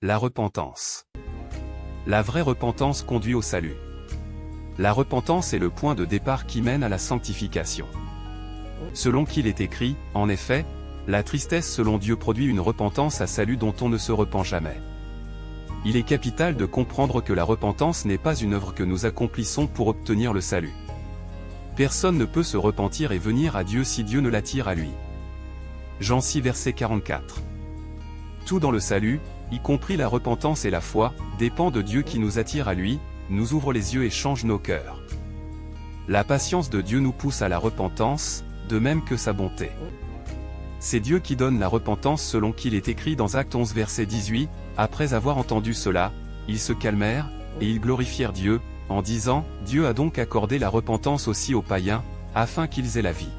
La repentance. La vraie repentance conduit au salut. La repentance est le point de départ qui mène à la sanctification. Selon qu'il est écrit, en effet, la tristesse selon Dieu produit une repentance à salut dont on ne se repent jamais. Il est capital de comprendre que la repentance n'est pas une œuvre que nous accomplissons pour obtenir le salut. Personne ne peut se repentir et venir à Dieu si Dieu ne l'attire à lui. Jean 6 verset 44. Tout dans le salut, y compris la repentance et la foi, dépend de Dieu qui nous attire à lui, nous ouvre les yeux et change nos cœurs. La patience de Dieu nous pousse à la repentance, de même que sa bonté. C'est Dieu qui donne la repentance selon qu'il est écrit dans Actes 11 verset 18, « Après avoir entendu cela, ils se calmèrent, et ils glorifièrent Dieu, en disant, Dieu a donc accordé la repentance aussi aux païens, afin qu'ils aient la vie. »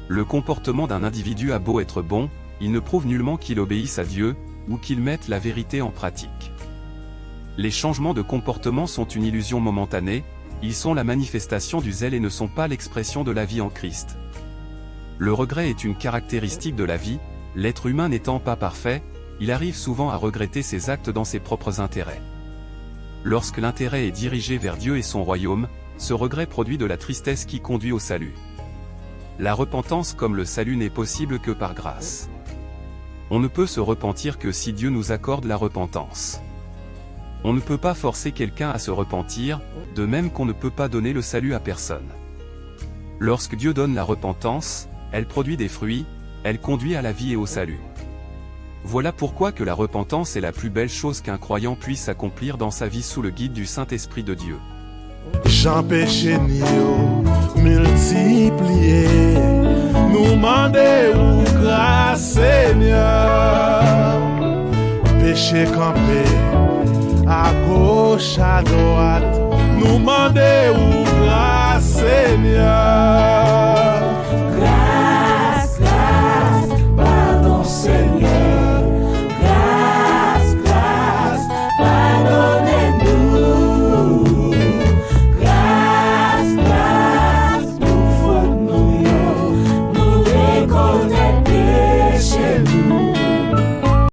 Le comportement d'un individu a beau être bon, il ne prouve nullement qu'il obéisse à Dieu, ou qu'il mette la vérité en pratique. Les changements de comportement sont une illusion momentanée, ils sont la manifestation du zèle et ne sont pas l'expression de la vie en Christ. Le regret est une caractéristique de la vie, l'être humain n'étant pas parfait, il arrive souvent à regretter ses actes dans ses propres intérêts. Lorsque l'intérêt est dirigé vers Dieu et son royaume, ce regret produit de la tristesse qui conduit au salut. La repentance comme le salut n'est possible que par grâce. On ne peut se repentir que si Dieu nous accorde la repentance. On ne peut pas forcer quelqu'un à se repentir, de même qu'on ne peut pas donner le salut à personne. Lorsque Dieu donne la repentance, elle produit des fruits, elle conduit à la vie et au salut. Voilà pourquoi que la repentance est la plus belle chose qu'un croyant puisse accomplir dans sa vie sous le guide du Saint-Esprit de Dieu. Jean péché nio multiplié, nous mandez ou grâce Seigneur. Péché campé, à gauche, à droite, nous mandez ou grâce